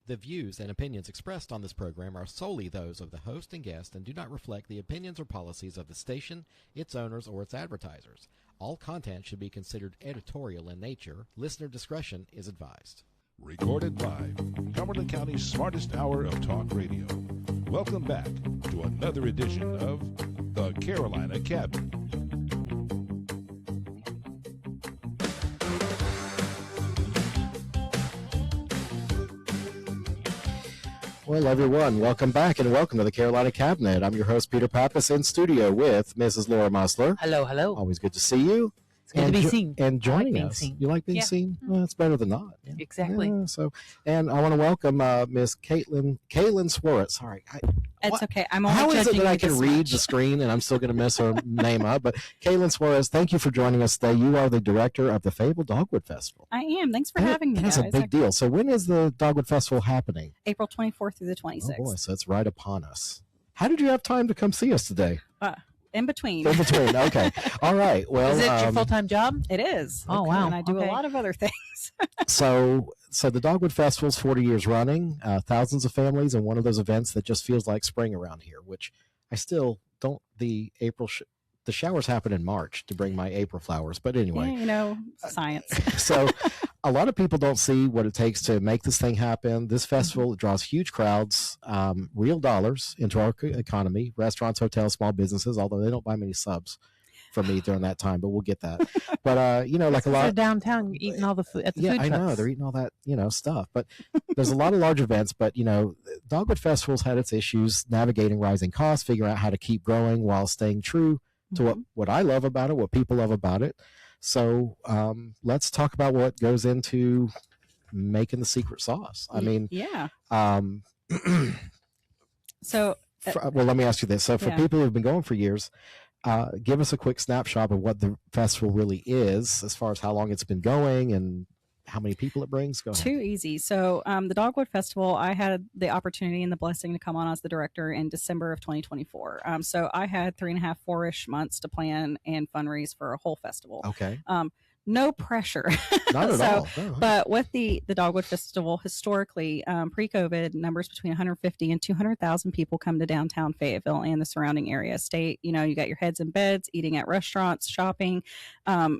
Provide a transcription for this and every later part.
The views and opinions expressed on this program are solely those of the host and guest and do not reflect the opinions or policies of the station, its owners, or its advertisers. All content should be considered editorial in nature. Listener discretion is advised. Recorded live, Cumberland County's smartest hour of talk radio. Welcome back to another edition of The Carolina Cabinet. Well, everyone, welcome back and welcome to the Carolina Cabinet. I'm your host, Peter Pappas, in studio with Mrs. Laura Mussler. Hello, hello. Always good to see you. It's good to be seen. And joining us. Seen. You like being seen? Well, it's better than not. Yeah. Exactly. Yeah, and I want to welcome Miss Caitlyn Suarez. Sorry. It's okay. I'm only How is it that I can read much. the screen and I'm still going to mess her name up? But Caitlyn Suarez, thank you for joining us today. You are the director of the Fayetteville Dogwood Festival. I am. Thanks for having me, guys. That's a big deal. So when is the Dogwood Festival happening? April 24th through the 26th. Oh, boy. So it's right upon us. How did you have time to come see us today? In between. In between. Okay. All right. Well, is it your full-time job? It is. Oh, wow. And I do a lot of other things. So the Dogwood Festival is 40 years running, thousands of families, and one of those events that just feels like spring around here, which I still don't. The showers happen in March to bring my April flowers. But anyway. Yeah, science. So a lot of people don't see what it takes to make this thing happen. This festival it draws huge crowds, real dollars into our economy, restaurants, hotels, small businesses, although they don't buy many subs for me during that time, but we'll get that. But, like a lot of downtown eating all the food at the food trucks. I know they're eating all that, stuff, but there's a lot of large events, but Dogwood Festival's had its issues navigating rising costs, figuring out how to keep growing while staying true to what I love about it, what people love about it. So let's talk about what goes into making the secret sauce. I mean, yeah. Well, let me ask you this. So for people who've been going for years, give us a quick snapshot of what the festival really is as far as how long it's been going and how many people it brings. Go ahead. Too easy. So the Dogwood Festival, I had the opportunity and the blessing to come on as the director in December of 2024. So I had 3.5, 4-ish months to plan and fundraise for a whole festival. Okay. No pressure. Not at all. No. But with the Dogwood Festival, historically, pre-COVID, numbers between 150 and 200,000 people come to downtown Fayetteville and the surrounding area. You got your heads in beds, eating at restaurants, shopping.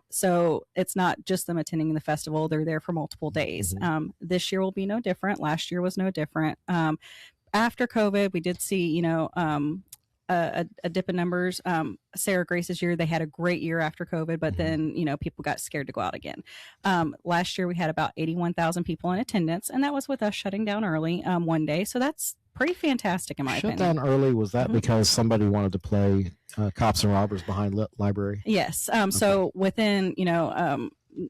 So it's not just them attending the festival. They're there for multiple days. Mm-hmm. This year will be no different. Last year was no different. After COVID, we did see, a dip in numbers. Sarah Grace's year, they had a great year after COVID, but then, people got scared to go out again. Last year we had about 81,000 people in attendance, and that was with us shutting down early one day. So that's pretty fantastic in my opinion. Shut down early, was that because somebody wanted to play cops and robbers behind library? Yes. So within,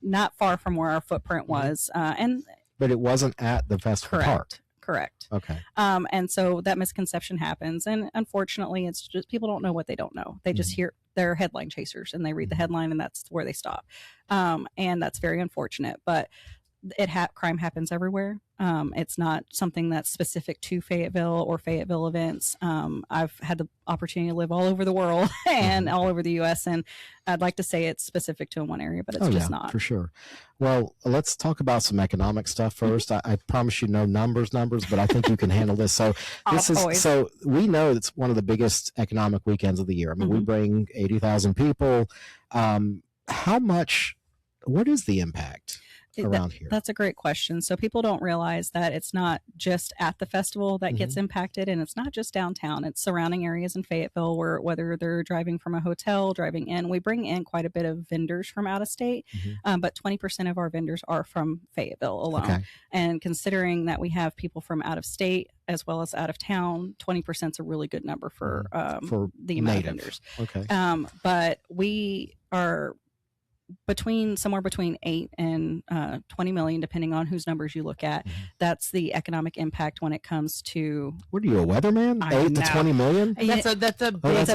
not far from where our footprint was. But it wasn't at the festival park. Correct. Okay. And so that misconception happens. And unfortunately, it's just people don't know what they don't know. They just hear they're headline chasers and they read the headline and that's where they stop. And that's very unfortunate. But crime happens everywhere. It's not something that's specific to Fayetteville or Fayetteville events. I've had the opportunity to live all over the world and all over the U.S. And I'd like to say it's specific to one area, but it's just not. For sure. Well, let's talk about some economic stuff first. I promise you no numbers, but I think you can handle this. So so we know it's one of the biggest economic weekends of the year. I mean, we bring 80,000 people. What is the impact around here? That's a great question. So people don't realize that it's not just at the festival that gets impacted, and it's not just downtown. It's surrounding areas in Fayetteville where whether they're driving from a hotel, driving in, we bring in quite a bit of vendors from out of state, but 20% of our vendors are from Fayetteville alone. Okay. And considering that we have people from out of state as well as out of town, 20% is a really good number for the amount of vendors. Okay. But we are somewhere between 8 and 20 million, depending on whose numbers you look at. That's the economic impact when it comes to. What are you, a weatherman? 8 to 20 million? That's a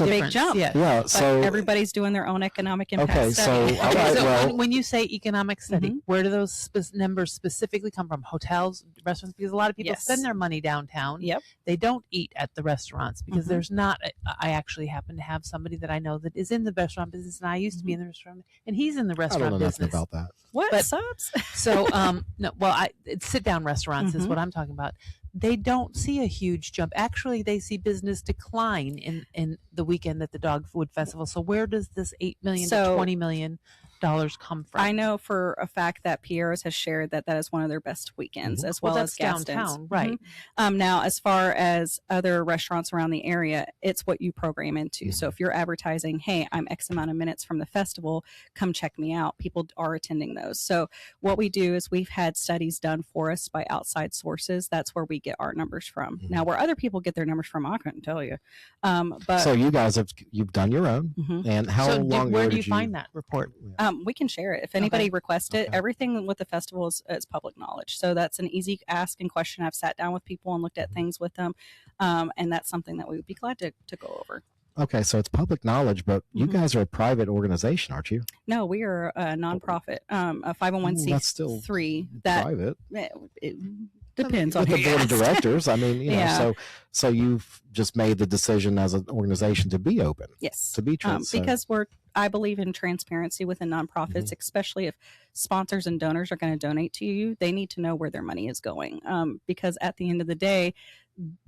big jump. Yeah. But so everybody's doing their own economic impact. Okay, study. so all right. Well, when you say economic study, where do those numbers specifically come from? Hotels, restaurants? Because a lot of people spend their money downtown. Yep. They don't eat at the restaurants because there's not. I actually happen to have somebody that I know that is in the restaurant business, and I used to be in the restaurant, and he's in the I don't restaurant know nothing business. about that. What But- subs? So, no, well, it's sit-down restaurants is Mhm. what I'm talking about. They don't see a huge jump. Actually, they see business decline in the weekend at the Dogwood Festival. So, where does this $8 million to $20 million come from? I know for a fact that Piero's has shared that is one of their best weekends, as well as that's Gaston's. downtown, right? Now, as far as other restaurants around the area, it's what you program into. So if you're advertising, hey, I'm X amount of minutes from the festival, come check me out. People are attending those. So what we do is we've had studies done for us by outside sources. That's where we get our numbers from. Now, where other people get their numbers from, I couldn't tell you. But So you guys you've done your own, and how So, long where ago do you did find that report? we can share it if anybody Okay. requests it. Okay. Everything with the festival is public knowledge, so that's an easy ask and question. I've sat down with people and looked at things with them, and that's something that we would be glad to go over. Okay, so it's public knowledge, but you Mhm. guys are a private organization, aren't you? No, we are a nonprofit, a 501c3 That's still that private. it depends on With who the you board of ask. directors. I mean, you know, Yeah. so you've just made the decision as an organization to be open, Yes, to be trans. because I believe in transparency within nonprofits, especially if sponsors and donors are going to donate to you. They need to know where their money is going, because at the end of the day,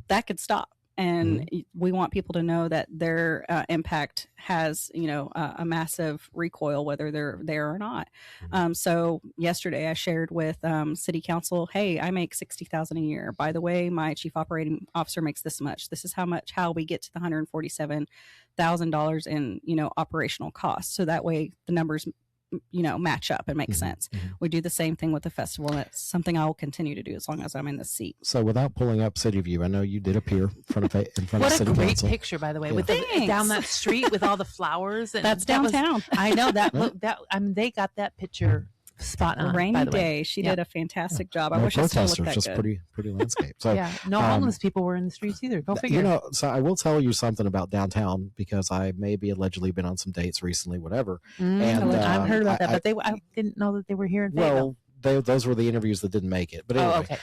that could stop. And we want people to know that their impact has, a massive recoil, whether they're there or not. So yesterday I shared with City Council, hey, I make $60,000 a year. By the way, my chief operating officer makes this much. This is how we get to the $147,000 in operational costs. So that way the numbers match up and make sense. We do the same thing with the festival, and it's something I will continue to do as long as I'm in the seat. So without pulling up City View, I know you did appear in front of What a City great Council. picture, by the way, Yeah. with down that street with all the flowers. And That's that was- downtown. I know that. Right. They got that picture spot on. Rainy by the way. day. She did a fantastic job. I No wish it still looked protesters, that just good. pretty landscape. So Yeah, no homeless people were in the streets either. Go figure. you know, so I will tell you something about downtown because I maybe allegedly been on some dates recently, whatever. and, I've heard about that, I- but I didn't know that they were here in Fayetteville. Well, those were the interviews that didn't make it. But anyway, okay.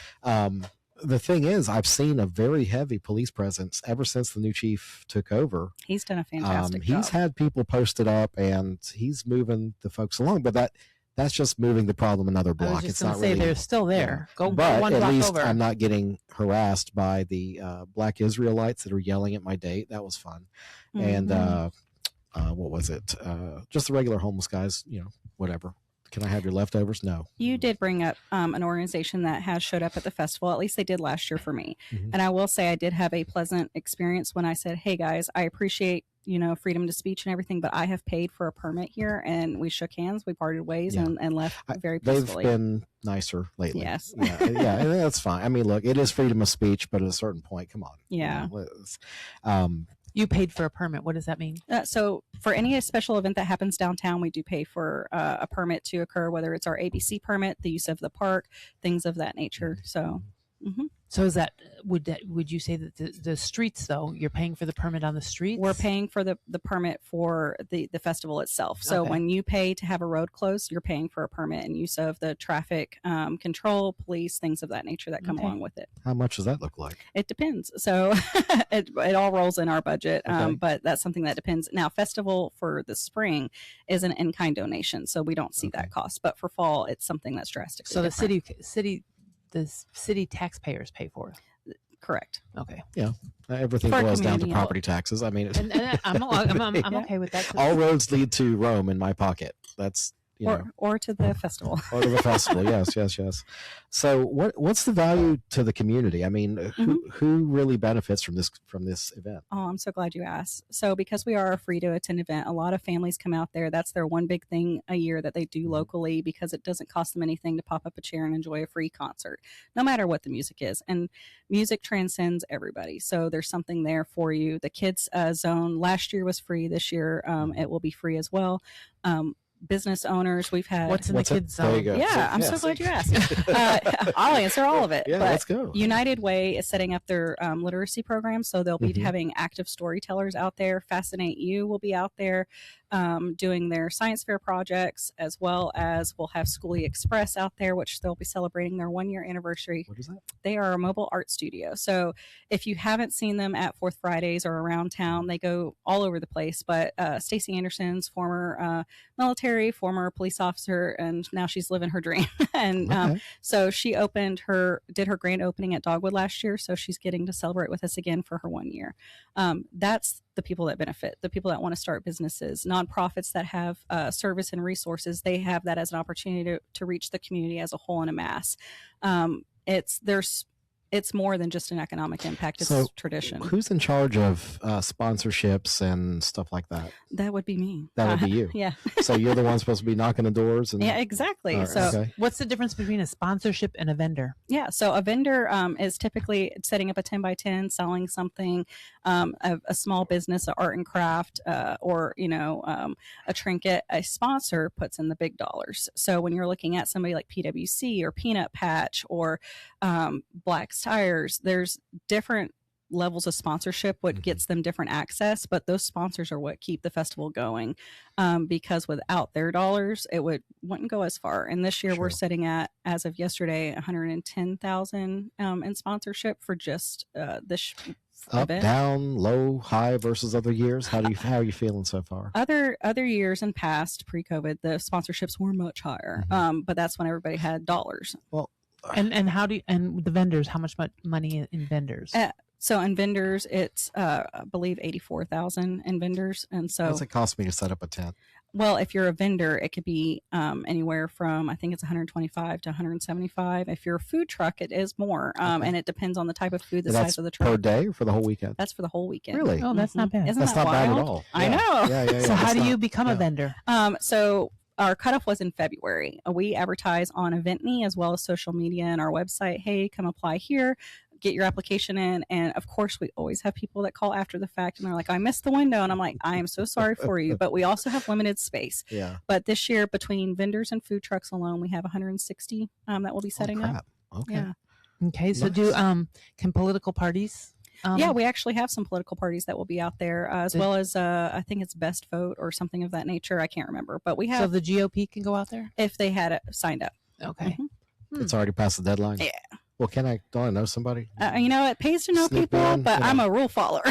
The thing is, I've seen a very heavy police presence ever since the new chief took over. He's done a fantastic job. He's had people posted up, and he's moving the folks along. But that's just moving the problem another I block. was just It's going not to say really. they're still there. Go But one at block least over. I'm not getting harassed by the Black Israelites that are yelling at my date. That was fun. And what was it? Just the regular homeless guys. Whatever. Can I have your leftovers? No. You did bring up an organization that has showed up at the festival. At least they did last year for me. Mhm. And I will say I did have a pleasant experience when I said, hey guys, I appreciate, freedom to speech and everything, but I have paid for a permit here. And we shook hands, we parted ways Yeah. and left very They've peacefully. been nicer lately. Yes. yeah, and that's fine. I mean, look, it is freedom of speech, but at a certain point, come on. Yeah. You paid for a permit. What does that mean? So for any special event that happens downtown, we do pay for a permit to occur, whether it's our ABC permit, the use of the park, things of that nature. So So is that would you say that the streets though you're paying for the permit on the streets? we're paying for the permit for the festival itself. So Okay. when you pay to have a road closed, you're paying for a permit and use of the traffic control, police, things of that nature that come Okay. along with it. How much does that look like? It depends. So it all rolls in our budget, Okay. but that's something that depends. Now, festival for the spring is an in-kind donation, so we don't see Okay. that cost. But for fall, it's something that's drastically So the different. the city taxpayers pay for it. Correct. Okay. Everything For a boils down to community. property taxes. I mean, And I'm okay with that. all roads lead to Rome in my pocket. That's Or to the festival. or to the festival. Yes. So what's the value to the community? I mean, who really benefits from this event? Oh, I'm so glad you asked. So because we are a free to attend event, a lot of families come out there. That's their one big thing a year that they do locally because it doesn't cost them anything to pop up a chair and enjoy a free concert, no matter what the music is. And music transcends everybody. So there's something there for you. The kids zone last year was free. This year it will be free as well. Business owners, we've had. What's in the kids' There you zone? go. Yeah, I'm so glad you asked. I'll answer all of it. Yeah, but let's go. United Way is setting up their literacy program, so they'll be having active storytellers out there. Fascinate You will be out there doing their science fair projects, as well as we'll have Schoolie Express out there, which they'll be celebrating their 1-year anniversary. What is that? They are a mobile art studio. So if you haven't seen them at Fourth Fridays or around town, they go all over the place. But Stacey Anderson's former military military, former police officer, and now she's living her dream. And so she did her grand opening at Dogwood last year. So she's getting to celebrate with us again for her 1 year. That's the people that benefit, the people that want to start businesses, nonprofits that have service and resources. They have that as an opportunity to reach the community as a whole in a mass. It's more than just an economic impact. It's tradition. Who's in charge of sponsorships and stuff like that? That would be me. That would be you. Yeah. So you're the one supposed to be knocking the doors? And... Yeah, exactly. Right, so what's the difference between a sponsorship and a vendor? Yeah. So a vendor is typically setting up a 10 by 10, selling something, a small business, an art and craft, or, a trinket. A sponsor puts in the big dollars. So when you're looking at somebody like PWC or Peanut Patch or Black Tires, there's different levels of sponsorship, what gets them different access, but those sponsors are what keep the festival going, because without their dollars it wouldn't go as far. And this year we're sitting at, as of yesterday, 110,000 in sponsorship for just this up, event. down, low, high versus other years. How are you feeling so far? Other years in past pre-COVID, the sponsorships were much higher, but that's when everybody had dollars. Well, and how do you, and the vendors, how much money in vendors? So in vendors, it's I believe 84,000 in vendors, and so what's it cost me to set up a tent? Well, if you're a vendor, it could be anywhere from, I think it's 125 to 175. If you're a food truck, it is more, and it depends on the type of food, the size of the truck. Per day or for the whole weekend? That's for the whole weekend. Really? Oh, that's not bad. Isn't that's that not wild? bad at all. I know. Yeah. So how do you become a vendor? So our cutoff was in February. We advertise on EventMe as well as social media and our website. Hey, come apply here. Get your application in. And of course, we always have people that call after the fact and they're like, I missed the window. And I'm like, I am so sorry for you. But we also have limited space. Yeah. But this year, between vendors and food trucks alone, we have 160 that will be setting up. Okay. Yeah. Okay. So Nice. Can political parties? Yeah, we actually have some political parties that will be out there, as well as I think it's Best Vote or something of that nature. I can't remember, but we have. So the GOP can go out there if they had signed up. Okay. It's already past the deadline. Yeah. Well, don't I know somebody? It pays to know Sneak people, in, but I'm a rule follower.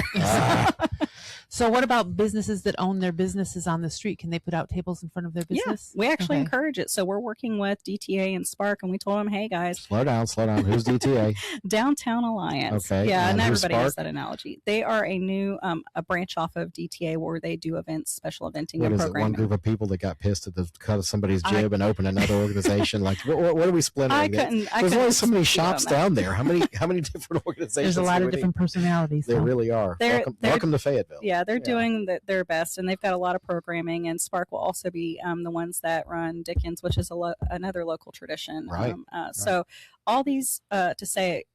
So what about businesses that own their businesses on the street? Can they put out tables in front of their business? Yeah, we actually encourage it. So we're working with DTA and Spark, and we told them, hey, guys. Slow down. Who's DTA? Downtown Alliance. Okay. Yeah, and everybody Spark? has that analogy. They are a new a branch off of DTA where they do events, special eventing What and is it? programming. One group of people that got pissed at the cut of somebody's jib and opened another organization. Like, what are we splintering? There's only so many shops down there. How many different organizations? There's a lot of different personalities. There really are. Welcome to Fayetteville. Yeah, they're doing their best, and they've got a lot of programming. And Spark will also be the ones that run Dickens, which is another local tradition. Right. So all these to say,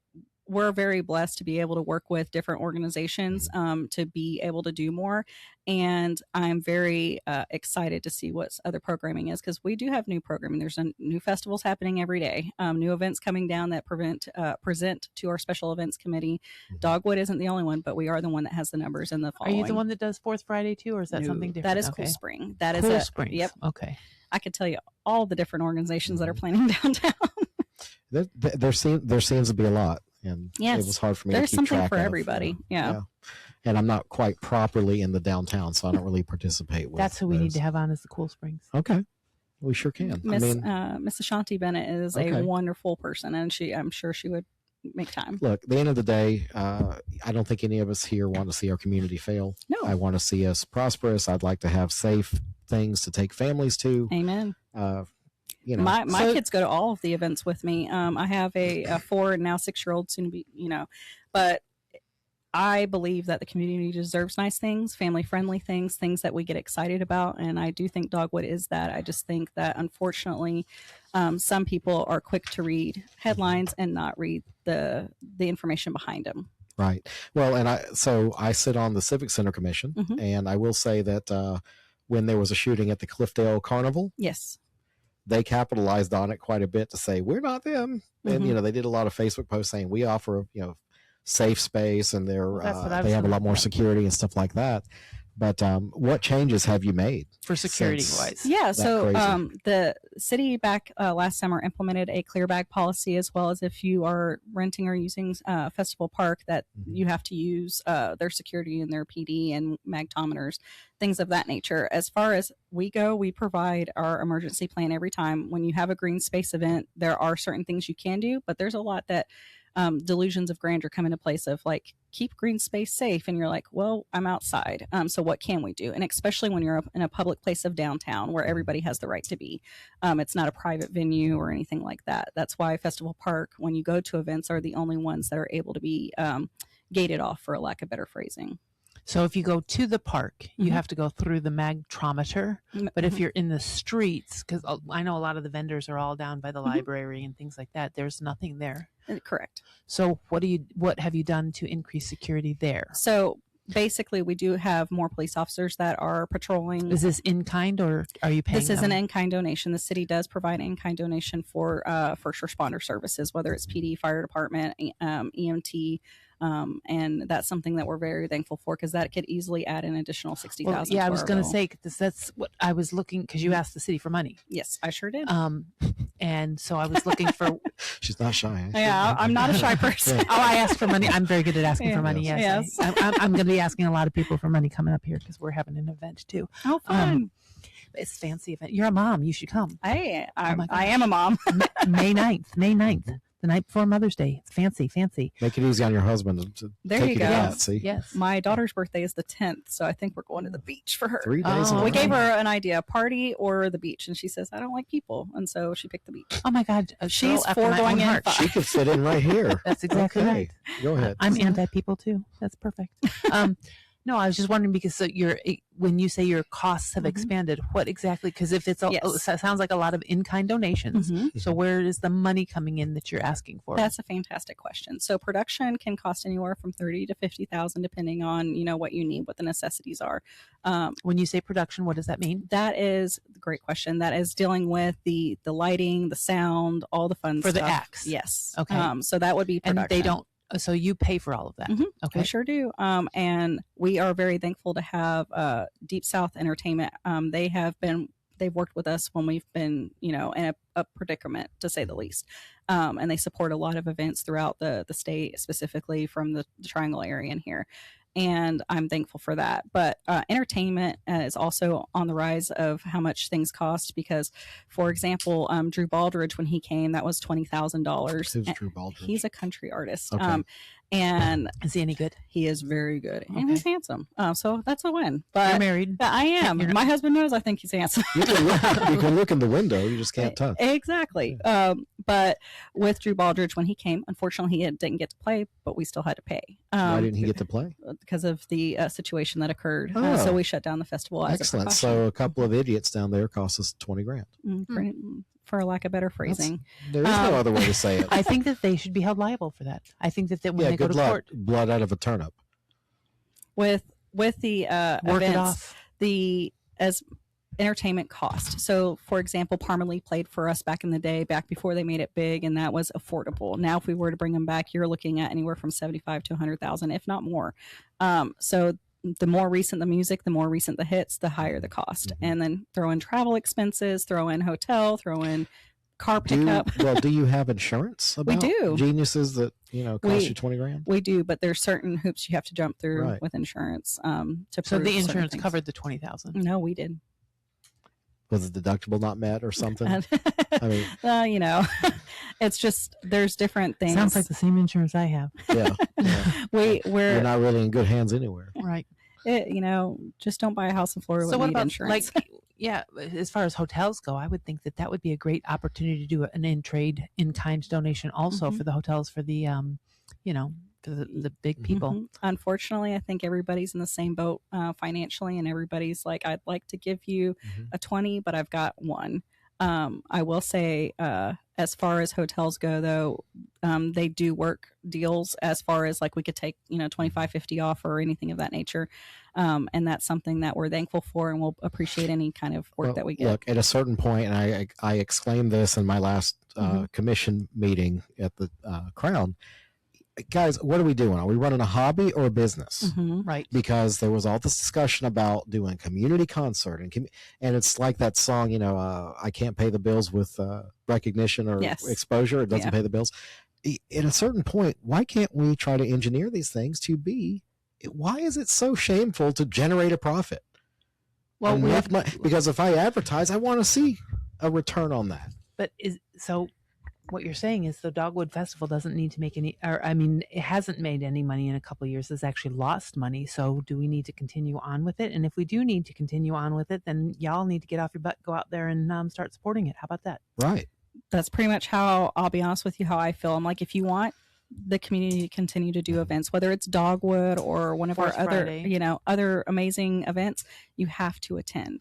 we're very blessed to be able to work with different organizations to be able to do more. And I'm very excited to see what other programming is, because we do have new programming. There's new festivals happening every day, new events coming down that present to our special events committee. Dogwood isn't the only one, but we are the one that has the numbers and the following. Are you the one that does Fourth Friday too, or is that something different? That is Cool Spring. That is Cool Springs. Yep. Okay. I could tell you all the different organizations that are planning downtown. There seems to be a lot. And yes, it was hard for me to keep something track for of. everybody. Yeah. And I'm not quite properly in the downtown, so I don't really participate with That's who we need to have on as the Cool Springs. Okay. We sure can. Miss Ashanti Bennett is a wonderful person, and I'm sure she would make time. Look, at the end of the day, I don't think any of us here want to see our community fail. No. I want to see us prosperous. I'd like to have safe things to take families to. Amen. My kids go to all of the events with me. I have a 4 and now 6-year-old soon to be, but I believe that the community deserves nice things, family-friendly things that we get excited about. And I do think Dogwood is that. I just think that, unfortunately, some people are quick to read headlines and not read the information behind them. Right. Well, and I sit on the Civic Center Commission, and I will say that when there was a shooting at the Cliffdale Carnival, yes, they capitalized on it quite a bit to say, we're not them. And, they did a lot of Facebook posts saying we offer, safe space, and they have a lot more security and stuff like that. But what changes have you made for security since wise? Yeah, that so crazy? the city back last summer implemented a clear bag policy, as well as if you are renting or using Festival Park, that Mhm. you have to use their security and their PD and magtometers, things of that nature. As far as we go, we provide our emergency plan every time. When you have a green space event, there are certain things you can do, but there's a lot that delusions of grandeur come into place of like, keep green space safe, and you're like, well, I'm outside, so what can we do? And especially when you're in a public place of downtown where everybody has the right to be, it's not a private venue or anything like that. That's why Festival Park, when you go to events, are the only ones that are able to be gated off, for a lack of better phrasing. So if you go to the park, you Mhm. have to go through the magtrometer. But if you're in the streets, because I know a lot of the vendors are all down by the library and things like that, there's nothing there. Correct. So what have you done to increase security there? So basically, we do have more police officers that are patrolling. Is this in kind, or are you paying This is them? an in-kind donation. The city does provide in-kind donation for first responder services, whether it's PD, fire department, EMT, and that's something that we're very thankful for, because that could easily add an additional $60,000. Well, yeah, I was going to say, because that's what I was looking, because you asked the city for money. Yes, I sure did. And so I was looking for. She's not shy. Yeah, I'm not a shy person. Oh, I asked for money. I'm very good at asking for money. Yes. Yes. I'm going to be asking a lot of people for money coming up here, because we're having an event too. Oh, fun. It's a fancy event. You're a mom. You should come. I my am a mom. May 9th, the night before Mother's Day. It's fancy. Make it easy on your husband to There take you you go. to that. Yes. See, Yes. My daughter's birthday is the 10th, so I think we're going to the beach for her. 3 days. Oh, in a We okay. gave row. her an idea, party or the beach, and she says, I don't like people, and so she picked the beach. Oh my God. She's after my foregoing own in heart. 5. She could fit in right here. That's exactly Okay, right. go ahead. I'm anti-people too. That's perfect. No, I was just wondering, because so when you say your costs have Mhm. expanded, what exactly? Because if it's Yes. it sounds like a lot of in-kind donations. Mhm. So where is the money coming in that you're asking for? That's a fantastic question. So production can cost anywhere from $30,000 to $50,000, depending on what you need, what the necessities are. When you say production, what does that mean? That is a great question. That is dealing with the lighting, the sound, all the fun For the stuff. acts. Yes. Okay. So that would be production. And they don't. So you pay for all of that. Mhm. Okay. We sure do. And we are very thankful to have Deep South Entertainment. They've worked with us when we've been, in a predicament, to say the least. And they support a lot of events throughout the state, specifically from the Triangle area in here. And I'm thankful for that. But entertainment is also on the rise of how much things cost, because, for example, Drew Baldridge, when he came, that was $20,000. Who's Drew Baldridge? He's a country artist. Okay. And Is he any good? he is very good, and Okay. he's handsome. So that's a win. You're But married. I am. You're not- My husband knows I think he's handsome. You can look in the window. You just can't touch. Exactly. But with Drew Baldridge, when he came, unfortunately, he didn't get to play, but we still had to pay. Why didn't he get to play? Because of the situation that occurred. Oh. So we shut down the festival as Excellent. a So a couple of idiots down there cost us $20,000. precaution. For a lack of better phrasing. There is no other way to say it. I think that they should be held liable for that. I think that when Yeah, they go good to luck. court, Blood out of a turnip. With the work it events, off. as entertainment cost. So, for example, Parmalee played for us back in the day, back before they made it big, and that was affordable. Now, if we were to bring them back, you're looking at anywhere from $75,000 to $100,000, if not more. So, the more recent the music, the more recent the hits, the higher the cost. Mhm. And then throw in travel expenses, throw in hotel, throw in car Do you, pickup. do you have insurance about do. geniuses that cost We- you $20,000? We do, but there's certain hoops you have to jump through Right. with insurance to So prove the certain insurance things. covered the $20,000. No, we did. Was the deductible not met or something? I mean, It's just there's different things. Sounds like the same insurance I have. yeah. we're You're not really in good hands anywhere. Right. just don't buy a house in Florida So with what need about insurance. as far as hotels go, I would think that would be a great opportunity to do an in-kind donation also Mhm. for the hotels, for the for the big people. Mhm. Unfortunately, I think everybody's in the same boat financially, and everybody's like, I'd like to give you Mhm. a 20, but I've got one. I will say, as far as hotels go, though, they do work deals as far as like we could take 25, 50 off or anything of that nature, and that's something that we're thankful for, and we'll appreciate any kind of work Well, that we get. Look, at a certain point, and I exclaimed this in my last Mhm. commission meeting at the Crown, guys, what are we doing? Are we running a hobby or a business? Right. Because there was all this discussion about doing community concert and it's like that song, you know, I can't pay the bills with recognition or exposure. It doesn't pay the bills. At a certain point, why can't we try to engineer these things to be? Why is it so shameful to generate a profit? Well, because if I advertise, I want to see a return on that. But what you're saying is the Dogwood Festival doesn't need to make any, or I mean, it hasn't made any money in a couple of years. It's actually lost money. So do we need to continue on with it? And if we do need to continue on with it, then y'all need to get off your butt, go out there and start supporting it. How about that? Right. That's pretty much how, I'll be honest with you, how I feel. I'm like, if you want the community to continue to do events, whether it's Dogwood or one of our other amazing events, you have to attend.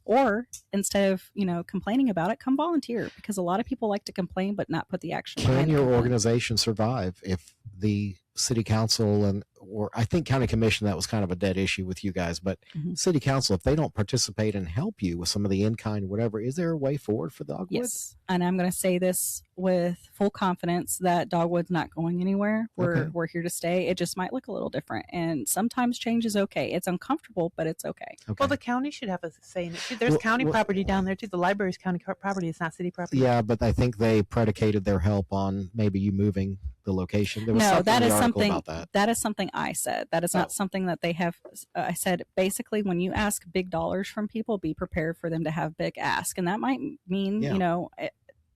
Or instead of, complaining about it, come volunteer, because a lot of people like to complain but not put the action behind it. Can your organization survive if the city council or I think county commission, that was kind of a dead issue with you guys, but city council, if they don't participate and help you with some of the in-kind, whatever, is there a way forward for Dogwood? Yes. And I'm going to say this with full confidence that Dogwood's not going anywhere. We're here to stay. It just might look a little different. And sometimes change is okay. It's uncomfortable, but it's okay. Well, the county should have a say in it too. There's county property down there too. The library's county property. It's not city property. Yeah, but I think they predicated their help on maybe you moving the location. There was something about that. That is something I said. That is not something that they have. I said, basically, when you ask big dollars from people, be prepared for them to have big ask. And that might mean,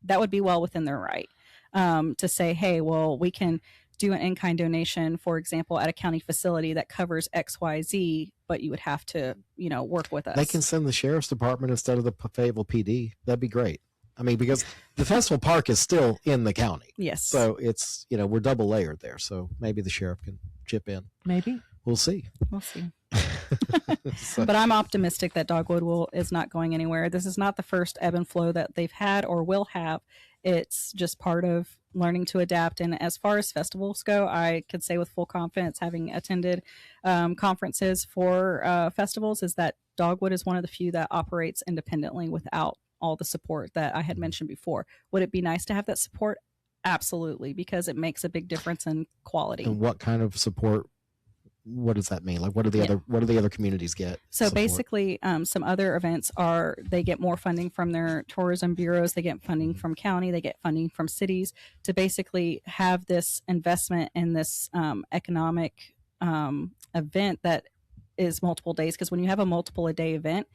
that would be well within their right to say, hey, well, we can do an in-kind donation, for example, at a county facility that covers XYZ, but you would have to, work with us. They can send the sheriff's department instead of the Fayetteville PD. That'd be great. I mean, because the festival park is still in the county. Yes. So it's, we're double layered there. So maybe the sheriff can chip in. Maybe. We'll see. We'll see. But I'm optimistic that Dogwood is not going anywhere. This is not the first ebb and flow that they've had or will have. It's just part of learning to adapt. And as far as festivals go, I could say with full confidence, having attended conferences for festivals, is that Dogwood is one of the few that operates independently without all the support that I had mentioned before. Would it be nice to have that support? Absolutely, because it makes a big difference in quality. And what kind of support? What does that mean? Like, what do the other communities get? So support? basically, some other events they get more funding from their tourism bureaus. They get funding from county. They get funding from cities to basically have this investment in this economic event that is multiple days. Because when you have a multiple a day event,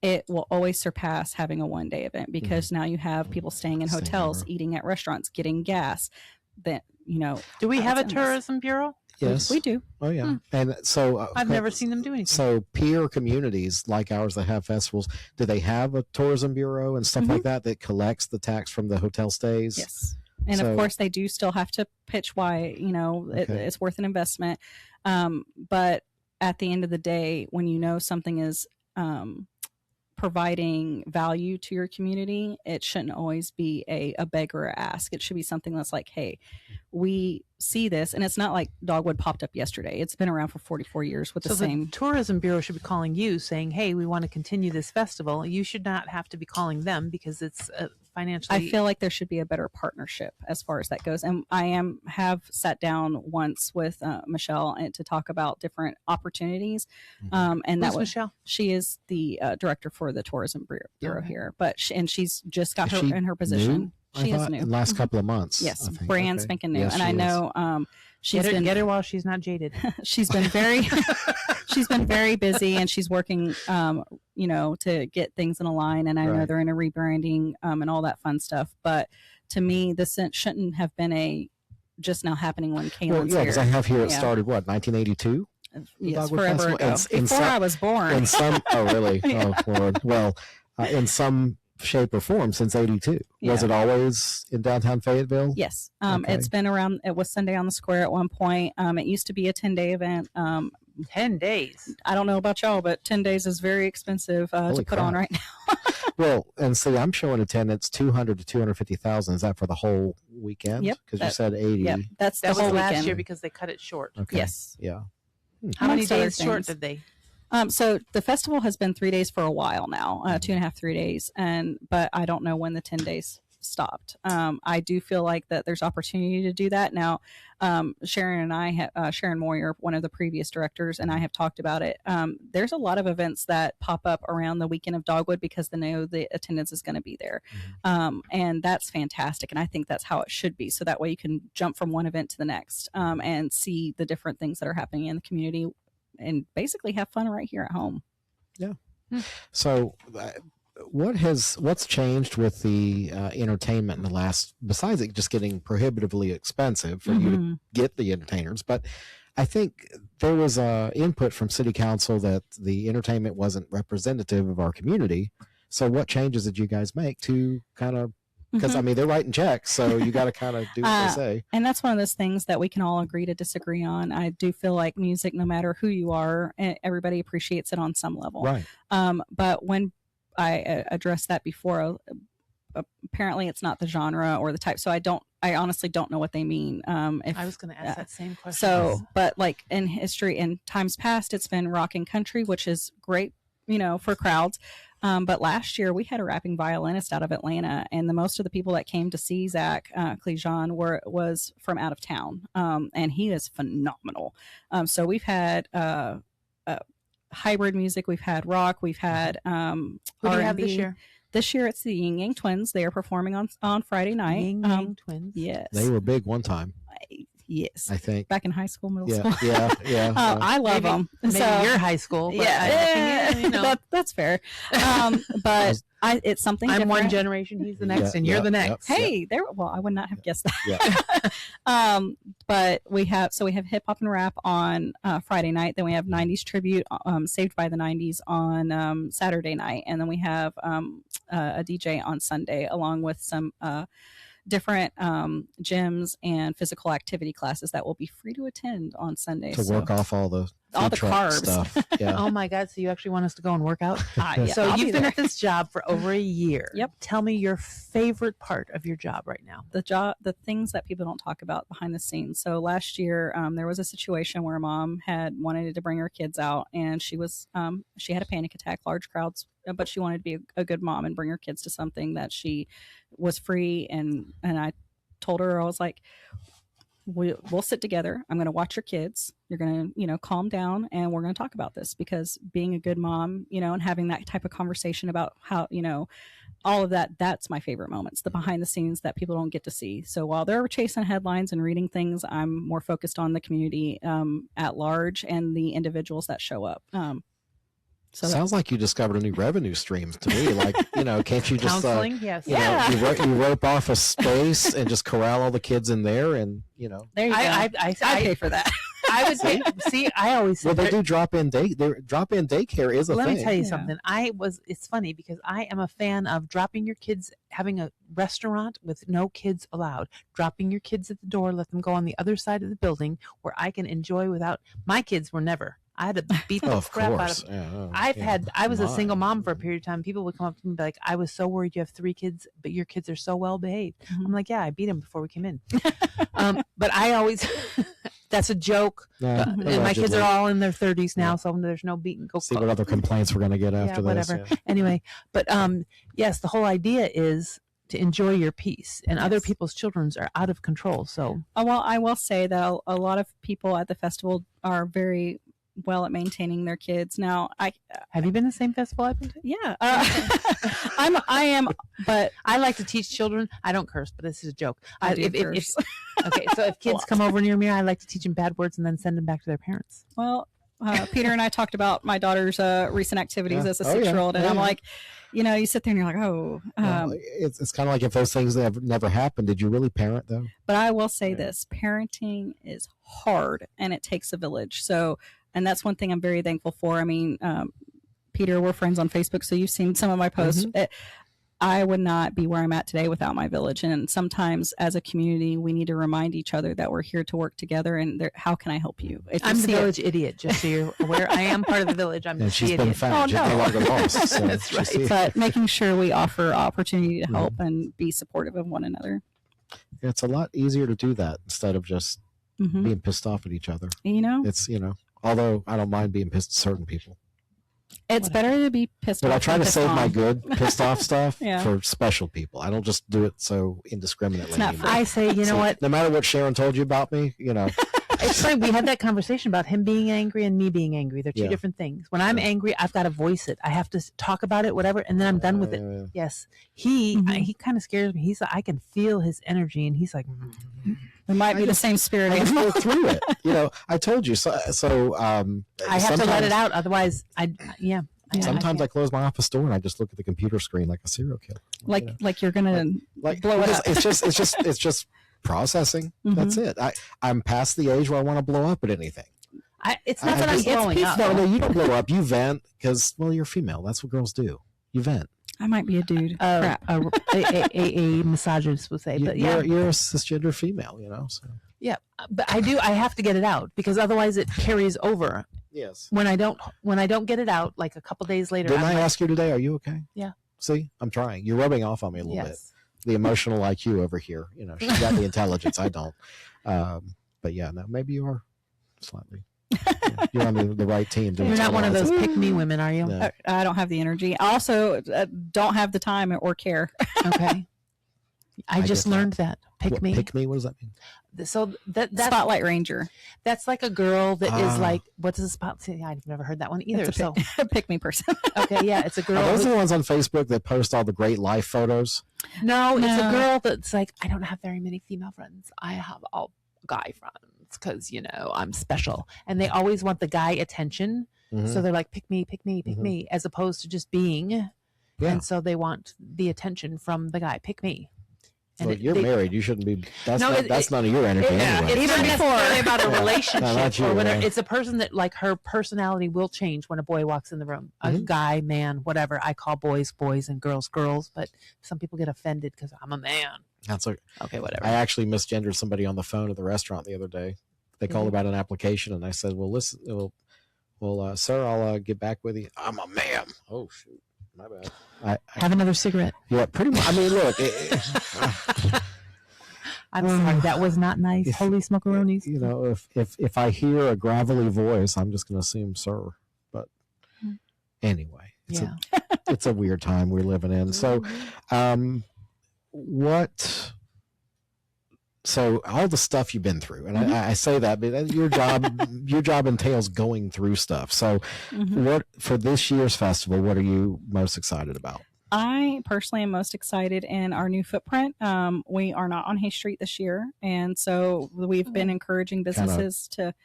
it will always surpass having a one-day event, because now you have people staying in hotels, eating at restaurants, getting gas. That Do we have a tourism bureau? Yes, we do. Oh yeah, and so I've never seen them do anything. So peer communities like ours that have festivals, do they have a tourism bureau and stuff like that collects the tax from the hotel stays? Yes, and of course they do still have to pitch why it's worth an investment. But at the end of the day, when something is providing value to your community, it shouldn't always be a beg or a ask. It should be something that's like, hey, we see this, and it's not like Dogwood popped up yesterday. It's been around for 44 years with the same. The tourism bureau should be calling you saying, hey, we want to continue this festival. You should not have to be calling them, because it's financially. I feel like there should be a better partnership as far as that goes. And I have sat down once with Michelle to talk about different opportunities. And Who's that was Michelle? She is the director for the tourism bureau here, but she's just got Is her she in her position. new? She is new. In the last couple of months. Yes, I think. brand spanking new. Yes, and I know she's been get her while she's not jaded. she's been very she's been very busy, and she's working to get things in a line. And I know they're in a rebranding and all that fun stuff. But to me, this shouldn't have been just now happening when Kaylynn's because I have here it started 1982. Yes, forever ago. Before I was born. In some, oh really? Oh Lord. Well, in some shape or form since 82. Was it always in downtown Fayetteville? Yes. It's been around. It was Sunday on the Square at one point. It used to be a 10-day event. 10 days. I don't know about y'all, but 10 days is very expensive to put on right now. Well, and see, I'm showing attendance 200 to 250,000. Is that for the whole weekend? Yep. Because you said 80. Yep. That was whole last weekend. year because they cut it short. Okay. Yes. Yeah. How many Amongst other days short things. did they? So the festival has been 3 days for a while now, 2.5, 3 days, but I don't know when the 10 days stopped. I do feel like that there's opportunity to do that now. Sharon Moyer, one of the previous directors, and I have talked about it. There's a lot of events that pop up around the weekend of Dogwood because they know the attendance is going to be there. And that's fantastic. And I think that's how it should be. So that way you can jump from one event to the next and see the different things that are happening in the community and basically have fun right here at home. Yeah. So what's changed with the entertainment in the last, besides it just getting prohibitively expensive for you to get the entertainers, but I think there was input from city council that the entertainment wasn't representative of our community. So what changes did you guys make to kind of, because I mean, they're writing checks, so you got to kind of do what they say. And that's one of those things that we can all agree to disagree on. I do feel like music, no matter who you are, everybody appreciates it on some level. Right. But when I addressed that before, apparently it's not the genre or the type. So I honestly don't know what they mean. I was going to ask that same question. So, but like in history, in times past, it's been rock and country, which is great, for crowds. But last year we had a rapping violinist out of Atlanta, and the most of the people that came to see Zach Clejon was from out of town, and he is phenomenal. So we've had hybrid music, we've had rock, we've had who do you have this year? This year it's the Yin Yang Twins. They are performing on Friday night. Yin Yang Twins. Yes, they were big one time. Yes, I think back in high school, middle school. Yeah. I love them. Maybe your high school. But that's fair. But it's something. I'm different. one generation. He's the next, and you're the next. Hey, there. Well, I would not have guessed that. But we have hip hop and rap on Friday night. Then we have 90s tribute, Saved by the 90s on Saturday night, and then we have a DJ on Sunday, along with some different gyms and physical activity classes that will be free to attend on Sunday to work off all the carbs stuff. Yeah. Oh my God! So you actually want us to go and work out? So I'll you've been at this job for over a year. Yep. Tell me your favorite part of your job right now. The things that people don't talk about behind the scenes. So last year there was a situation where a mom had wanted to bring her kids out, and she had a panic attack, large crowds, but she wanted to be a good mom and bring her kids to something that she was free. And I told her, I was like, we'll sit together. I'm going to watch your kids. You're going to, calm down, and we're going to talk about this, because being a good mom, and having that type of conversation about how, all of that, that's my favorite moments, the behind the scenes that people don't get to see. So while they're chasing headlines and reading things, I'm more focused on the community at large and the individuals that show up. So sounds like you discovered a new revenue stream to me. Like, can't you just counseling? Yes. You rope off a space and just corral all the kids in there, and there you go. I pay for that. I would say, I always say, well, they do drop-in daycare is a thing. Let me tell you something. It's funny because I am a fan of dropping your kids, having a restaurant with no kids allowed, dropping your kids at the door, let them go on the other side of the building where I can enjoy without, my kids were never. I had to beat the crap out of them. I was a single mom for a period of time. People would come up to me and be like, I was so worried you have 3 kids, but your kids are so well behaved. Mm-hmm. I'm like, yeah, I beat them before we came in. But I always, that's a joke. And my kids are all in their 30s now, so there's no beating. See what other complaints we're going to get after this. Whatever. Yeah. Anyway, but yes, the whole idea is to enjoy your peace, and other people's children's are out of control. So, well, I will say that a lot of people at the festival are very well at maintaining their kids. Now, have you been to the same festival I've been to? Yeah, I am, but I like to teach children. I don't curse, but this is a joke. Curse. Okay, so if kids come over near me, I like to teach them bad words and then send them back to their parents. Well, Peter and I talked about my daughter's recent activities as a 6-year-old, and I'm like, you sit there and you're like, it's kind of like if those things have never happened. Did you really parent though? But I will say this: parenting is hard, and it takes a village. So. And that's one thing I'm very thankful for. I mean, Peter, we're friends on Facebook, so you've seen some of my posts. Mm-hmm. I would not be where I'm at today without my village. And sometimes as a community, we need to remind each other that we're here to work together, and how can I help you? I'm the village idiot, just so you're aware. I am part of the village. I'm and she's the been idiot. found. Oh, no. No longer lost. So that's right. But making sure we offer opportunity to help and be supportive of one another. It's a lot easier to do that instead of just being pissed off at each other. It's, although I don't mind being pissed at certain people. It's better to be pissed But off. I try to than save pissed my on. good pissed off stuff Yeah. for special people. I don't just do it so indiscriminately. It's not anymore. I say, you know So, what? No matter what Sharon told you about me, It's like we had that conversation about him being angry and me being angry. They're two Yeah. different things. When I'm angry, I've got to voice it. I have to talk about it, whatever, and then I'm done with it. Yes, he kind of scares me. He's I can feel his energy, and he's like, It might be the same spirit. I just animal. go through it. I told you. So I have to let it out. Otherwise, Sometimes I close my office door and I just look at the computer screen like a serial killer. Like you're gonna blow it up. It's just processing. That's it. I'm past the age where I want to blow up at anything. It's not that I'm blowing up. No, you don't blow up. You vent because, well, you're female. That's what girls do. You vent. I might be a dude. Crap. A misogynist would say, but yeah, you're a cisgender female. So. Yeah, but I have to get it out because otherwise it carries over. Yes. When I don't get it out, like a couple days later. Didn't I ask you today? Are you okay? Yeah. See, I'm trying. You're rubbing off on me a little bit. The emotional IQ over here. She's got the intelligence. I don't. But yeah, no, maybe you are slightly. You're on the right team. You're not one of those pick me women, are you? No. I don't have the energy. I also don't have the time or care. Okay. I just learned that. Pick me. Pick me. What does that mean? So that's Spotlight Ranger. That's like a girl that is like, what does a spot say? I've never heard that one either. It's a pick me person. Okay, yeah, it's a girl. Are those the ones on Facebook that post all the great life photos? No, it's a girl that's like, I don't have very many female friends. I have all guy friends because I'm special, and they always want the guy attention. So they're like, pick me, pick me, pick me, as opposed to just being. Yeah. And so they want the attention from the guy. Pick me. Well, you're married. You shouldn't be. That's none of your energy anyway. It's not necessarily about a relationship. No, it's a person that like her personality will change when a boy walks in the room. A guy, man, whatever. I call boys boys and girls girls, but some people get offended because I'm a man. That's okay. Whatever. I actually misgendered somebody on the phone at the restaurant the other day. They called about an application, and I said, "Well, listen, sir, I'll get back with you. I'm a man." Oh shoot. My bad. I have another cigarette. Yeah, pretty much. I mean, look. I'm sorry, that was not nice. Holy smokeroonies. If I hear a gravelly voice, I'm just going to assume sir. But anyway, it's a weird time we're living in. So, So all the stuff you've been through, and I say that, but your job entails going through stuff. So, what for this year's festival? What are you most excited about? I personally am most excited in our new footprint. We are not on Hay Street this year, and so we've been encouraging businesses to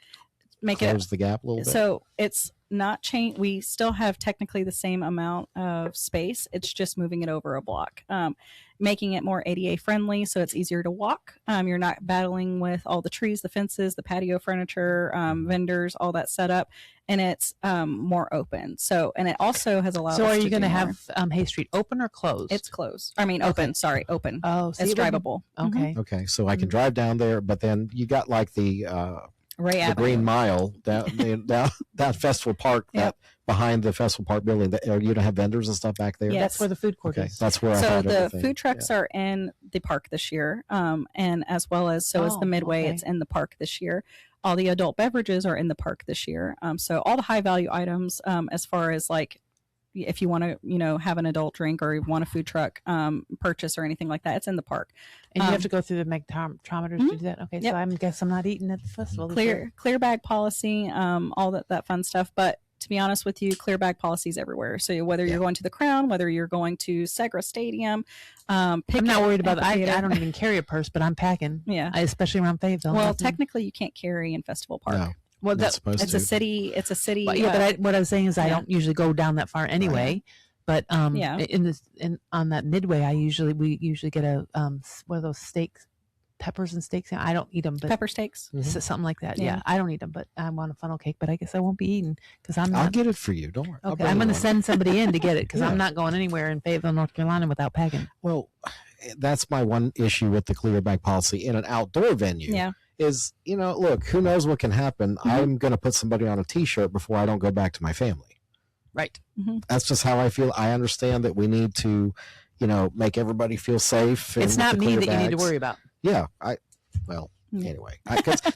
make close the gap a little bit. So it's not change. We still have technically the same amount of space. It's just moving it over a block, making it more ADA friendly, so it's easier to walk. You're not battling with all the trees, the fences, the patio furniture, vendors, all that setup, and it's more open. So, and it also has allowed. So, us are you to going to do have Hay Street open or closed? It's closed. I mean, open. Sorry, open. Oh, it's drivable. Okay. Okay, so I can drive down there, but then you got like the Green Mile down that Festival Park, that behind the Festival Park building. You don't have vendors and stuff back there. Yes. That's where the food court is. That's where. So the food trucks are in the park this year, and as well as is the Midway. Okay. It's in the park this year. All the adult beverages are in the park this year. So all the high value items, as far as like, if you want to, have an adult drink or you want a food truck purchase or anything like that, it's in the park. And you have to go through the megtometers to do that. Okay, so I guess I'm not eating at the festival. Clear bag policy, all that fun stuff. But to be honest with you, clear bag policies everywhere. So whether you're going to the Crown, whether you're going to Segra Stadium, I'm not worried about that. I don't even carry a purse, but I'm packing. Yeah, especially around Fayetteville. Well, technically, you can't carry in Festival Park. No. Well, it's a city. It's a city. But what I was saying is I don't usually go down that far anyway. But on that Midway, we usually get a one of those steaks, peppers and steaks. I don't eat them, but pepper steaks, something like that. Yeah, I don't eat them, but I want a funnel cake. But I guess I won't be eating because I'll get it for you. Don't worry. Okay, I'm going to send somebody in to get it because I'm not going anywhere in Fayetteville, North Carolina, without packing. Well, that's my one issue with the clear bag policy in an outdoor venue. Yeah. Is, look, who knows what can happen. I'm going to put somebody on a t-shirt before I don't go back to my family. Right. That's just how I feel. I understand that we need to, make everybody feel safe. It's not me that you need to worry about. Yeah. Anyway,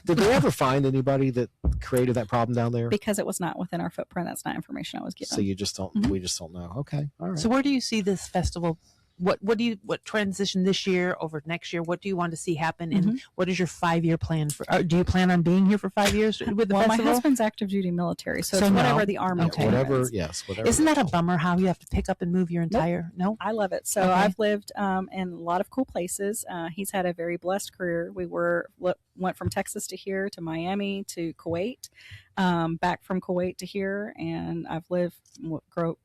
did they ever find anybody that created that problem down there? Because it was not within our footprint. That's not information I was given. So you just don't. We just don't know. Okay, all right. So where do you see this festival? What transition this year over next year? What do you want to see happen? And what is your 5-year plan for? Do you plan on being here for 5 years with the festival? My husband's active duty military, so it's no. whatever the Army. Okay. Whatever. Yes. Whatever. Isn't that a bummer? How you have to pick up and move your entire? Nope. No, I love it. So I've lived in a lot of cool places. He's had a very blessed career. We went from Texas to here to Miami to Kuwait, back from Kuwait to here, and I've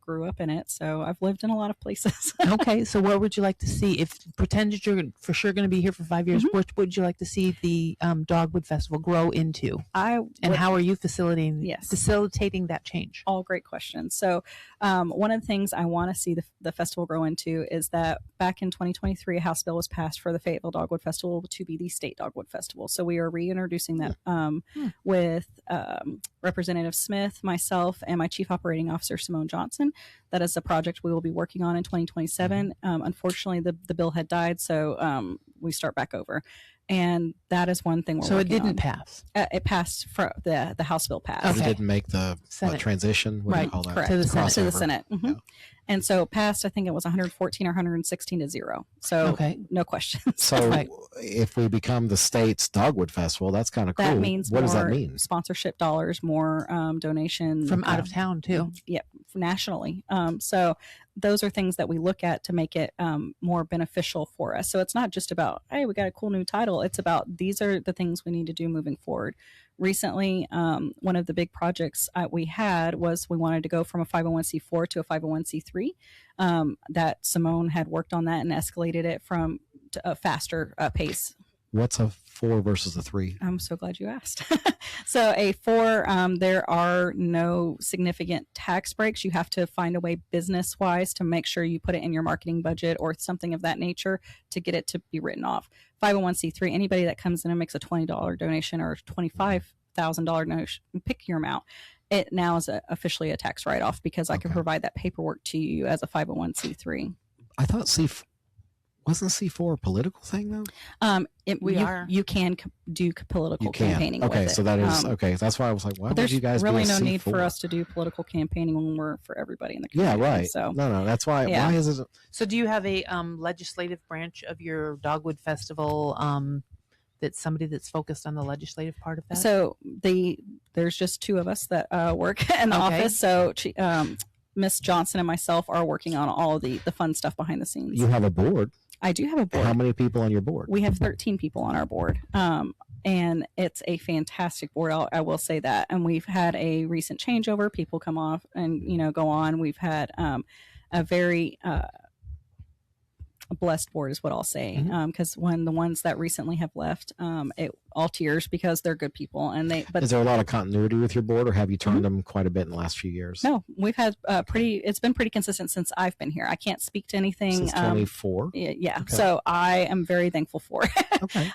grew up in it. So I've lived in a lot of places. Okay, so where would you like to see? If pretend that you're for sure going to be here for 5 years, what would you like to see the Dogwood Festival grow into? And how are you facilitating that change? All great questions. So one of the things I want to see the festival grow into is that back in 2023, a House bill was passed for the Fayetteville Dogwood Festival to be the state Dogwood Festival. So we are reintroducing that with Representative Smith, myself, and my Chief Operating Officer, Simone Johnson. That is a project we will be working on in 2027. Unfortunately, the bill had died, so we start back over. And that is one thing we're So it working didn't on. pass. It passed for the House bill passed. You didn't make the transition. What do you call that? Correct. To the Senate. To the Senate. Yeah. And so passed, I think it was 114 or 116 to 0. So no questions. So if we become the state's Dogwood Festival, that's kind of cool. That means what does that more mean? Sponsorship dollars, more donation. From out of town too. Yep, nationally. So those are things that we look at to make it more beneficial for us. So it's not just about, hey, we got a cool new title. It's about these are the things we need to do moving forward. Recently, one of the big projects we had was we wanted to go from a 501c4 to a 501c3. That Simone had worked on that and escalated it from a faster pace. What's a 4 versus a 3? I'm so glad you asked. So a 4, there are no significant tax breaks. You have to find a way business-wise to make sure you put it in your marketing budget or something of that nature to get it to be written off. 501c3, anybody that comes in and makes a $20 donation or $25,000 donation, pick your amount. It now is officially a tax write-off because I can provide that paperwork to you as a 501c3. I thought wasn't C4 a political thing though? You can do political campaigning. Okay, with it. So that is okay. That's why I was like, why would you guys? There's really be a no C4? need for us to do political campaigning when we're for everybody in the community. Yeah, right. So no, that's why. Why is it? So do you have a legislative branch of your Dogwood Festival? That's somebody that's focused on the legislative part of that. So there's just 2 of us that work in the office. So Miss Johnson and myself are working on all the fun stuff behind the scenes. You have a board. I do have a board. How many people on your board? We have 13 people on our board. And it's a fantastic board. I will say that. And we've had a recent changeover. People come off and, go on. We've had a very blessed board is what I'll say. Because when the ones that recently have left, all tears because they're good people. But is there a lot of continuity with your board, or have you turned them quite a bit in the last few years? No, we've had it's been pretty consistent since I've been here. I can't speak to anything. Since 24? Yeah. Okay. So I am very thankful for it. Okay.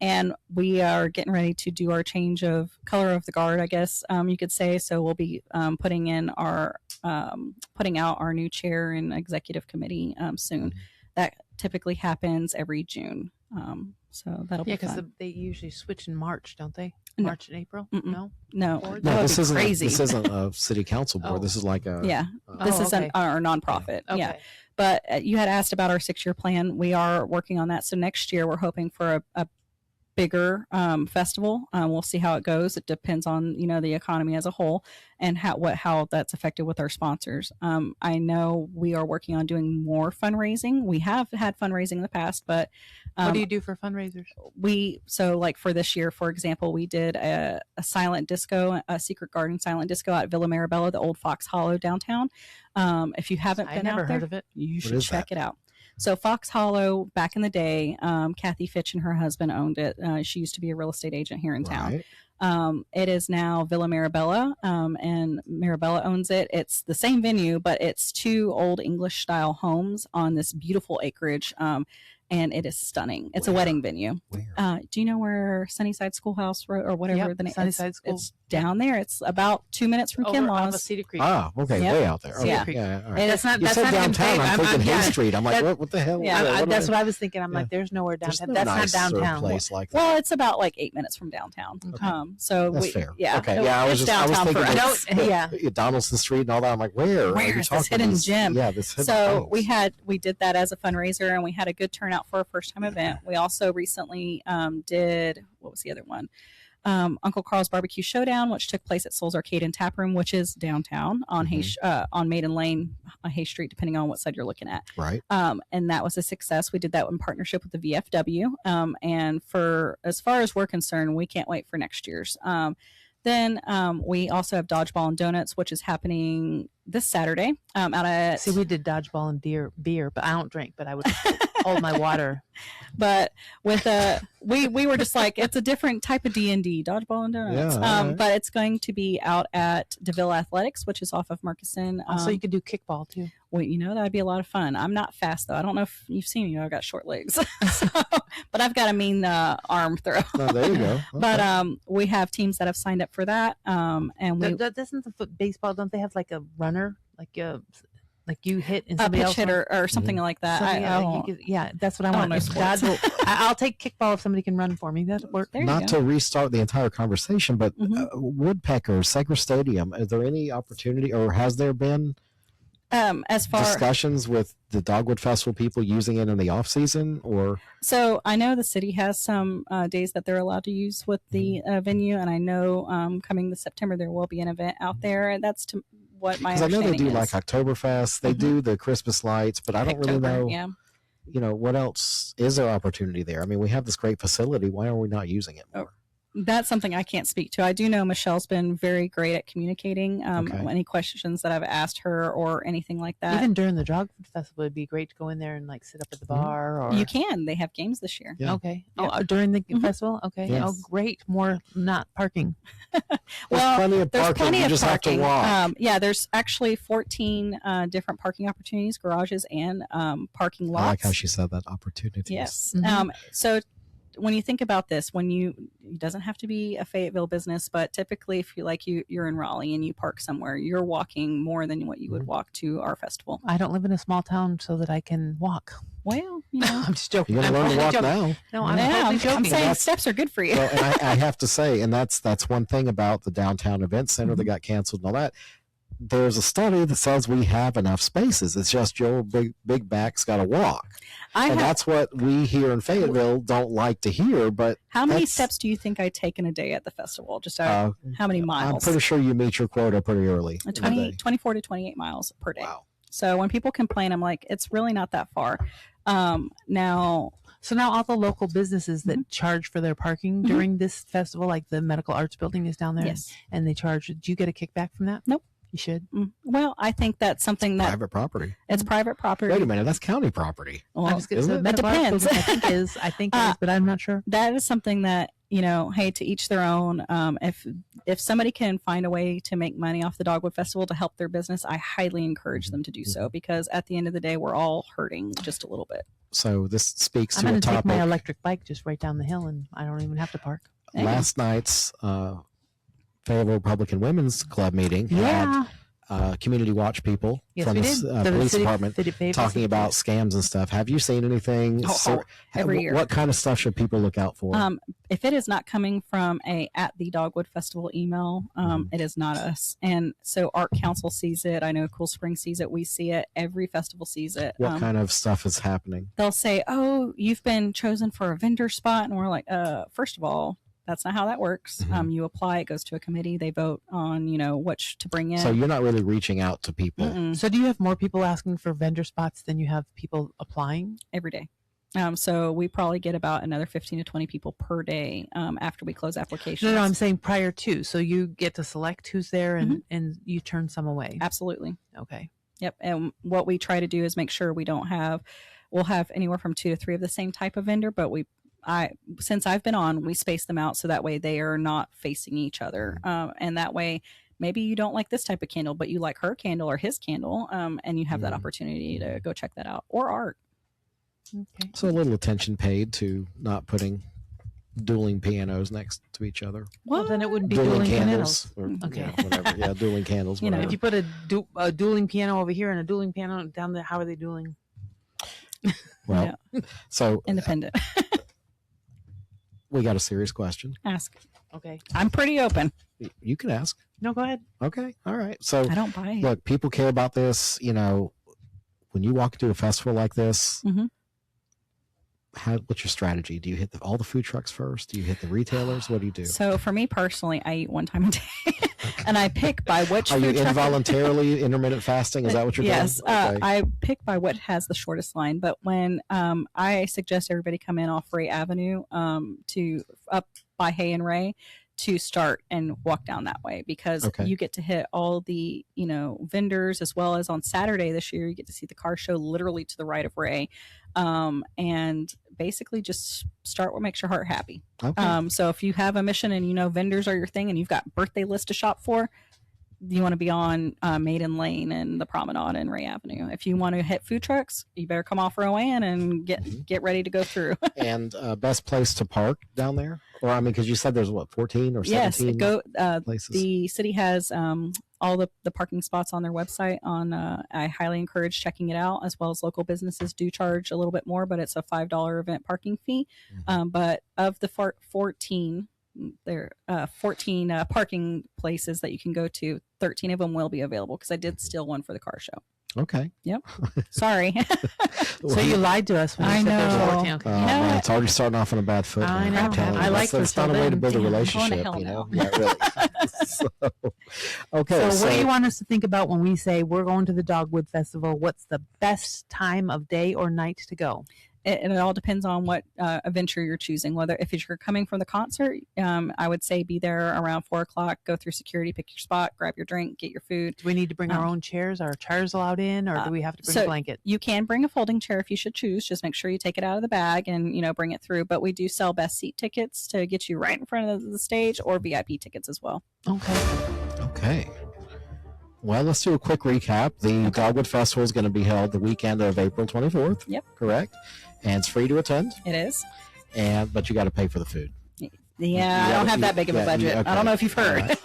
And we are getting ready to do our change of color of the guard, I guess you could say. So we'll be putting out our new chair and executive committee soon. That typically happens every June. So that'll be because fun. they usually switch in March, don't they? No. March and April? No. Board? No, That would this be isn't. crazy. This isn't a city council board. Oh. This is like a. Yeah. This is our nonprofit. Okay. Yeah. But you had asked about our 6-year plan. We are working on that. So next year we're hoping for a bigger festival. We'll see how it goes. It depends on the economy as a whole and how that's affected with our sponsors. I know we are working on doing more fundraising. We have had fundraising in the past, but what do you do for fundraisers? Like for this year, for example, we did a silent disco, a secret garden silent disco at Villa Marabella, the old Fox Hollow downtown. If you haven't been never out there, heard of it. You should check it out. So Fox Hollow, back in the day, Kathy Fitch and her husband owned it. She used to be a real estate agent here in town. It is now Villa Marabella, and Marabella owns it. It's the same venue, but it's 2 old English style homes on this beautiful acreage. and it is stunning. It's Where? a wedding venue. Where? Do you know where Sunnyside Schoolhouse Road or whatever Yep, the name? Sunnyside School. It's down there. It's about 2 minutes from Over off of Kinlaw's. Cedar Creek. Ah, okay, Yep. way out there. Okay, Yeah. yeah, all right. And That's not. You That's said not even downtown. Fayetteville. I'm thinking yeah. Hay Street. I'm like, what the hell? Yeah, That's what I was thinking. I'm like, there's nowhere There's downtown. no That's nicer not downtown. place like that. Well, it's about like 8 minutes from downtown. Okay. So That's fair. Yeah. Okay. Yeah, I was it's just I was downtown thinking for of us. Yeah. Donaldson Street and all that. I'm like, where? Where are you is this talking hidden about? gem? Yeah, this hidden So things. we did that as a fundraiser, and we had a good turnout for a first time event. We also recently did, what was the other one? Uncle Carl's Barbecue Showdown, which took place at Soul's Arcade and Tap Room, which is downtown on on Maiden Lane, Hay Street, depending on what side you're looking at. Right. And that was a success. We did that in partnership with the VFW. And for as far as we're concerned, we can't wait for next year's. Then we also have Dodgeball and Donuts, which is happening this Saturday out at. See, we did dodgeball and beer, but I don't drink. But I would hold my water. But with we were just like, it's a different type of D&D, Dodgeball and Donuts. Yeah, all right. But it's going to be out at DeVille Athletics, which is off of Murkison. Also, you could do kickball too. Well, that'd be a lot of fun. I'm not fast though. I don't know if you've seen me. I've got short legs, but I've got a mean arm throw. Oh, there you go. Okay. But we have teams that have signed up for that. And we Doesn't the baseball? Don't they have like a runner, like you hit and a somebody pitch else hitter or something like that. Something, I you don't- could- yeah, that's what I I don't want. know If sports. God will- I'll take kickball if somebody can run for me. That'll work. There you Not go. to restart the entire conversation, but Mhm. Woodpecker, Segra Stadium, is there any opportunity or has there been As far discussions with the Dogwood Festival people using it in the off season or so, I know the city has some days that they're allowed to use with the venue, and I know coming this September there will be an event out there. And that's to what my because I know understanding they do is. like Oktoberfest, they do the Christmas lights, but I don't really October, know, Yeah. what else is there opportunity there? I mean, we have this great facility. Why are we not using it more? That's something I can't speak to. I do know Michelle's been very great at communicating. Okay. Any questions that I've asked her or anything like that. Even during the Dogwood Festival, it'd be great to go in there and like sit up at the bar. Or you can. They have games this year. Yeah. Okay. Yep. Oh, during the Mhm. festival. Okay. Yes. Oh, great. More not parking. There's Well, plenty of There's parking. plenty You of just parking. have to walk. There's actually 14 different parking opportunities, garages, and parking lots. I like how she said that, opportunities. Yes. Mhm. So when you think about this, it doesn't have to be a Fayetteville business, but typically if you're in Raleigh and you park somewhere, you're walking more than what you would walk to our festival. I don't live in a small town so that I can walk. Well, I'm just joking. You're going to I'm learn to totally walk joking. now. No, I'm yeah, totally I'm joking. saying That's- steps are good for you. Well, and I have to say, and that's one thing about the downtown event center that got canceled and all that. There's a study that says we have enough spaces. It's just your big back's got to walk, and that's what we here in Fayetteville don't like to hear. But how many that's- steps do you think I take in a day at the festival? Just how many miles? I'm pretty sure you meet your quota pretty early. in the 20, day. 24 to 28 miles per day. Wow. So when people complain, I'm like, it's really not that far. Now, So now all the local businesses that charge for their parking during this festival, like the Medical Arts Building is down there, yes. and they charge. Do you get a kickback from that? Nope. You should. Well, I think that's something that Private property. it's private property. Wait a minute, that's county property. Well, I was gonna isn't say it? Medical Arts depends. Building, I think it is, but I'm not sure. that is something that, hey, to each their own. If somebody can find a way to make money off the Dogwood Festival to help their business, I highly encourage them to do so, because at the end of the day, we're all hurting just a little bit. So this speaks I'm to a going to take topic. my electric bike just right down the hill, and I don't even have to park. Hey. Last night's Fayetteville Republican Women's Club meeting had community watch people Yes, from we the did. The police city- department Fayetteville talking City about Police. scams and stuff. Have you seen anything? Every year. What kind of stuff should people look out for? If it is not coming from at the Dogwood Festival email, it is not us. And so Art Council sees it. I know Cool Spring sees it. We see it. Every festival sees it. What kind of stuff is happening? They'll say, "Oh, you've been chosen for a vendor spot," and we're like, first of all, that's not how that works. Mhm. You apply, it goes to a committee, they vote on, which to bring in. So you're not really reaching out to people. Mm-mm, So do you have more people asking for vendor spots than you have people applying? every day. So we probably get about another 15 to 20 people per day after we close applications. No, I'm saying prior to. So you get to select who's there, and you turn some away. Absolutely. Okay. Yep. And what we try to do is make sure we'll have anywhere from 2 to 3 of the same type of vendor, but since I've been on, we space them out so that way they are not facing each other. And that way, maybe you don't like this type of candle, but you like her candle or his candle, and you have that opportunity to go check that out, or art. Okay. So a little attention paid to not putting dueling pianos next to each other. Well, then it wouldn't be dueling candles. pianos. Or, Okay. yeah, whatever. Yeah, dueling candles. You know, Whatever. If you put a dueling piano over here and a dueling piano down there, how are they dueling? Well, so Independent. we got a serious question. Ask. Okay. I'm pretty open. You can ask. No, go ahead. Okay. All right. So I don't buy it. look, people care about this. You know, when you walk into a festival like this, Mhm. What's your strategy? Do you hit all the food trucks first? Do you hit the retailers? What do you do? So for me personally, I eat one time a day, and I pick by which. Are you food truck- involuntarily intermittent fasting? Is that what you're Yes, doing? Okay. I pick by what has the shortest line. But when I suggest everybody come in off Ray Avenue to up by Hay and Ray to start and walk down that way, because Okay. you get to hit all the vendors, as well as on Saturday this year you get to see the car show literally to the right of Ray, and basically just start what makes your heart happy. Okay. So if you have a mission and vendors are your thing and you've got birthday list to shop for, you want to be on Maiden Lane and the Promenade and Ray Avenue. If you want to hit food trucks, you better come off Rowan and get ready to go through. And best place to park down there? Or I mean, because you said there's 14 or 17 places. The city has all the parking spots on their website. I highly encourage checking it out, as well as local businesses do charge a little bit more, but it's a $5 event parking fee. But of the 14, there 14 parking places that you can go to, 13 of them will be available, because I did steal one for the car show. Okay. Yep. Sorry. So you lied to us when you I said there's know. 14. Okay. Man, it's already starting off on a bad foot. I man, know. I'm telling you. I like that's her not a till way to then. build a Damn, relationship, going to you hell know? Yeah, really. Okay. So what do you want us to think about when we say we're going to the Dogwood Festival? What's the best time of day or night to go? It all depends on what adventure you're choosing. Whether if you're coming from the concert, I would say be there around 4:00. Go through security, pick your spot, grab your drink, get your food. Do we need to bring our own chairs? Are chairs allowed in, or do we have to bring a blanket? You can bring a folding chair if you should choose. Just make sure you take it out of the bag and bring it through. But we do sell best seat tickets to get you right in front of the stage, or VIP tickets as well. Okay. Well, let's do a quick recap. The Dogwood Festival is going to be held the weekend of April 24th. Yep. Correct. And it's free to attend. It is. But you got to pay for the food. Yeah, I don't have that big of a budget. Okay. I don't know if you've heard.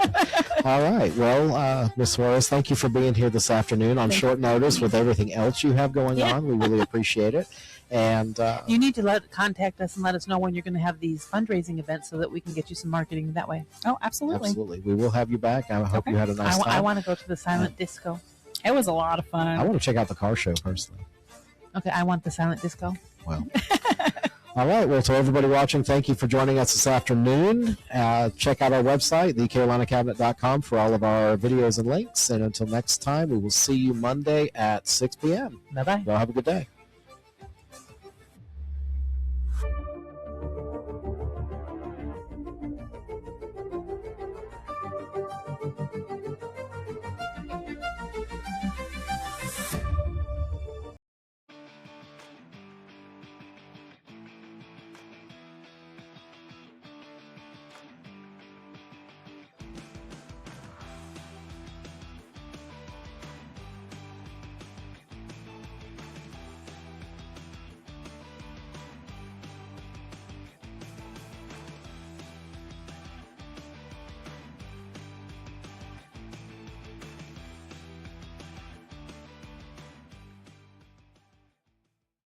All right. Well, Ms. Suarez, thank you for being here this afternoon on short notice with everything else you have going on. We really appreciate it. And you need to contact us and let us know when you're going to have these fundraising events so that we can get you some marketing that way. Oh, absolutely. Absolutely. We will have you back. I hope you had a nice time. I want to go to the silent disco. It was a lot of fun. I want to check out the car show personally. Okay, I want the silent disco. Well. All right. Well, to everybody watching, thank you for joining us this afternoon. Check out our website, thecarolinacabinet.com, for all of our videos and links. And until next time, we will see you Monday at 6 p.m. Bye-bye. Y'all have a good day.